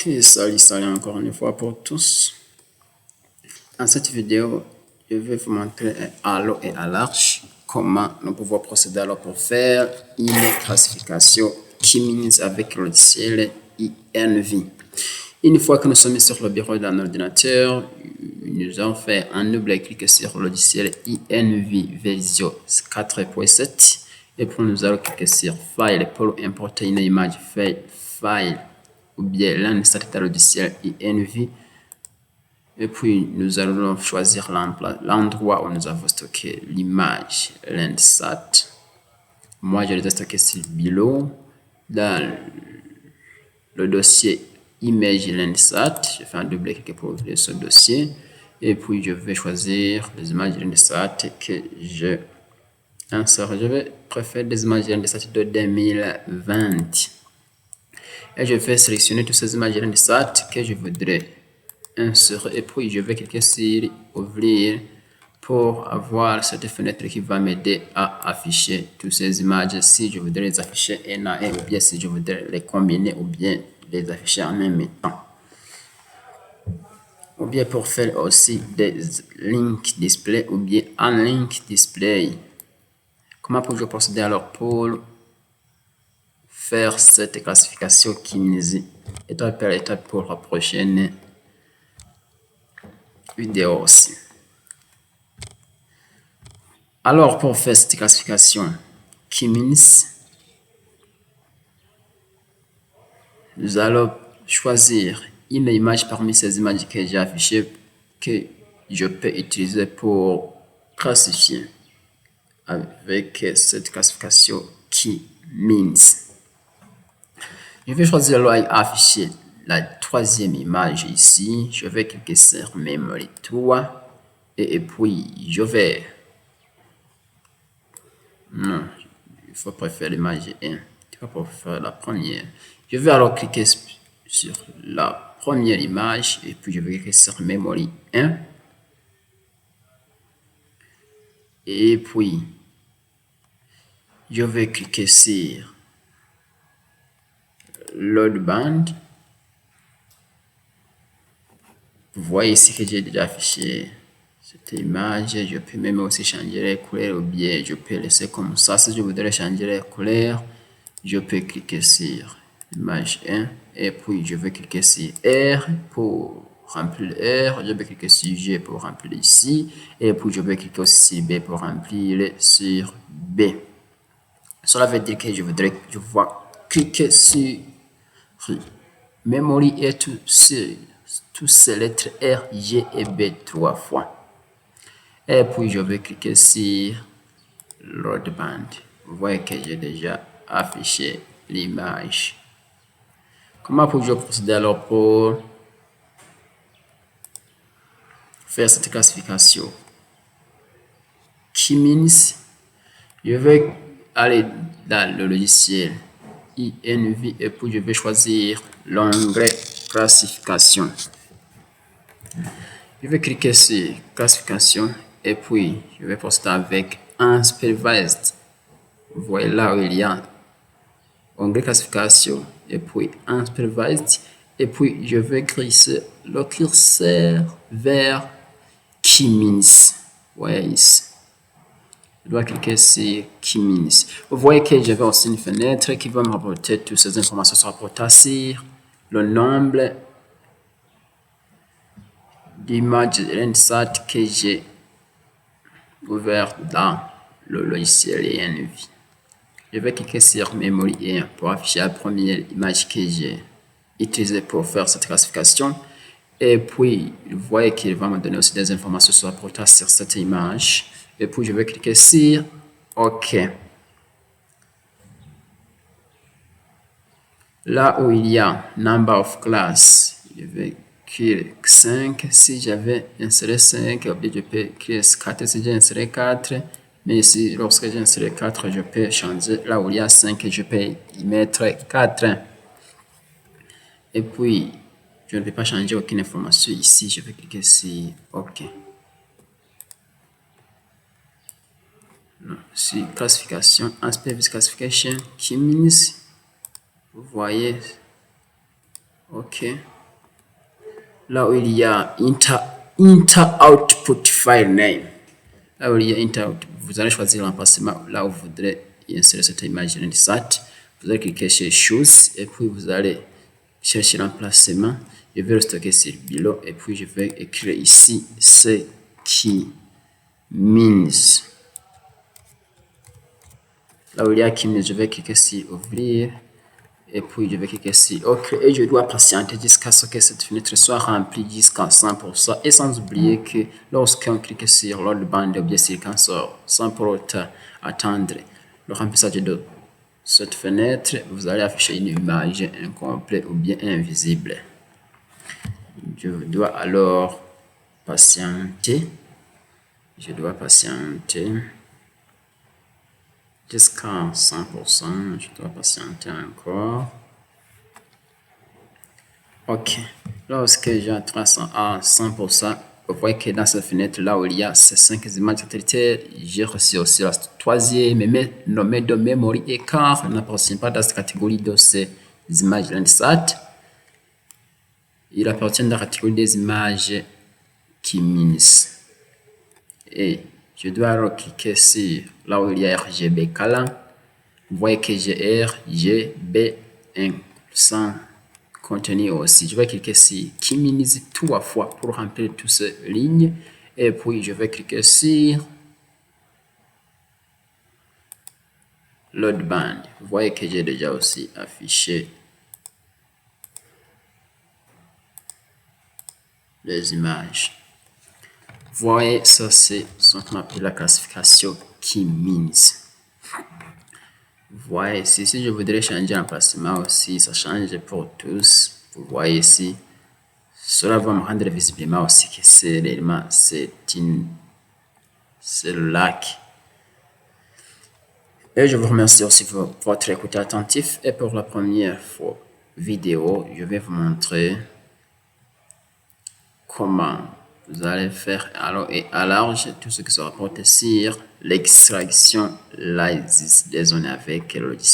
Et salut encore une fois pour tous. Dans cette vidéo, je vais vous montrer à l'eau et à l'arche comment nous pouvons procéder alors pour faire une classification K-means avec le logiciel INV. Une fois que nous sommes sur le bureau d'un ordinateur, nous allons faire un double-clic sur le logiciel INV version 4.7 et puis nous allons cliquer sur File pour importer une image file ou bien Landsat dans le logiciel INV. Et puis nous allons choisir l'endroit où nous avons stocké l'image Landsat. Moi, je l'ai stocké sur Below dans le dossier Image Landsat. Je fais un double clic pour ouvrir ce dossier. Et puis, je vais choisir les images Landsat que je insère. Je vais préférer des images Landsat de 2020. Et je vais sélectionner toutes ces images Landsat que je voudrais insérer. Et puis, je vais cliquer sur Ouvrir pour avoir cette fenêtre qui va m'aider à afficher toutes ces images si je voudrais les afficher un à un ou bien si je voudrais les combiner ou bien les afficher en même temps. Ou bien pour faire aussi des link display ou bien un link display. Comment puis-je procéder alors pour faire cette classification K-means étape par étape pour la prochaine vidéo aussi. Alors pour faire cette classification K-means, nous allons choisir une image parmi ces images que j'ai affichées que je peux utiliser pour classifier avec cette classification K-means. Je vais choisir afficher la troisième image ici. Je vais cliquer sur Memory 3 et puis je vais... Non, il faut préférer l'image 1. Il faut préférer la première. Je vais alors cliquer sur la première image et puis je vais cliquer sur Memory 1. Et puis, je vais cliquer sur Load Band. Vous voyez ici que j'ai déjà affiché cette image. Je peux même aussi changer les couleurs ou bien je peux laisser comme ça. Si je voudrais changer les couleurs, je peux cliquer sur image 1 et puis je vais cliquer sur R pour remplir R. Je vais cliquer sur G pour remplir ici et puis je vais cliquer aussi sur B pour remplir sur B. Cela veut dire que je voudrais que je vois cliquer sur Memory et toutes ces lettres R, G et B 3 fois. Et puis je vais cliquer sur Load Band. Vous voyez que j'ai déjà affiché l'image. Comment puis-je procéder alors pour faire cette classification K-means? Je vais aller dans le logiciel INV et puis je vais choisir l'onglet classification. Je vais cliquer sur classification et puis je vais procéder avec Unsupervised. Vous voyez là où il y a onglet classification et puis Unsupervised et puis je vais glisser le curseur vers K-means. Vous voyez ici. Je dois cliquer sur K-means. Vous voyez que j'avais aussi une fenêtre qui va me rapporter toutes ces informations sur rapporter sur le nombre d'images Landsat que j'ai ouvert dans le logiciel INV. Je vais cliquer sur Memory 1 pour afficher la première image que j'ai utilisée pour faire cette classification. Et puis, vous voyez qu'il va me donner aussi des informations sur rapporter sur cette image. Et puis, je vais cliquer sur OK. Là où il y a Number of Class, je vais cliquer 5. Si j'avais inséré 5, je peux cliquer 4 si j'ai inséré 4. Mais ici, lorsque j'ai inséré 4, je peux changer. Là où il y a 5, je peux y mettre 4. Et puis, je ne peux pas changer aucune information ici. Je vais cliquer sur OK. Sur classification, Unsupervised classification, K-means, vous voyez, OK. là où il y a Inter Output File Name. Là où il y a Inter Output, vous allez choisir l'emplacement là où vous voudrez insérer cette image Landsat. Vous allez cliquer sur Choose et puis vous allez chercher l'emplacement. Je vais le stocker sur Below et puis je vais écrire ici ce qui means. Là où il y a qui means, je vais cliquer sur Ouvrir et puis je vais cliquer sur OK et je dois patienter jusqu'à ce que cette fenêtre soit remplie jusqu'à 100% et sans oublier que lorsqu'on clique sur l'autre bande ou bien sur cursor sans pour autant attendre le remplissage de cette fenêtre, vous allez afficher une image incomplète ou bien invisible. Je dois alors patienter. Je dois patienter jusqu'à 100%. Je dois patienter encore. OK. Lorsque j'entre à 100%, vous voyez que dans cette fenêtre là où il y a ces 5 images satelitaires, j'ai reçu aussi la troisième nommée de memory et car n'appartient pas dans cette catégorie de ces images Landsat. Il appartient dans la catégorie des images qui means. Et je dois alors cliquer sur là où il y a RGB Calan. Vous voyez que j'ai RGB1 sans contenir aussi. Je vais cliquer sur qui means 3 fois pour remplir toutes ces lignes. Et puis je vais cliquer sur Load Band. Vous voyez que j'ai déjà aussi affiché les images. Vous voyez, ça c'est ce qu'on appelle la classification key means. Vous voyez ici, si je voudrais changer l'emplacement aussi, ça change pour tous. Vous voyez ici, cela va me rendre visiblement aussi que c'est réellement c'est le lac. Et je vous remercie aussi pour votre écoute attentif. Et pour la première vidéo, je vais vous montrer comment vous allez faire à long et à large tout ce qui se rapporte sur l'extraction des données avec le logiciel.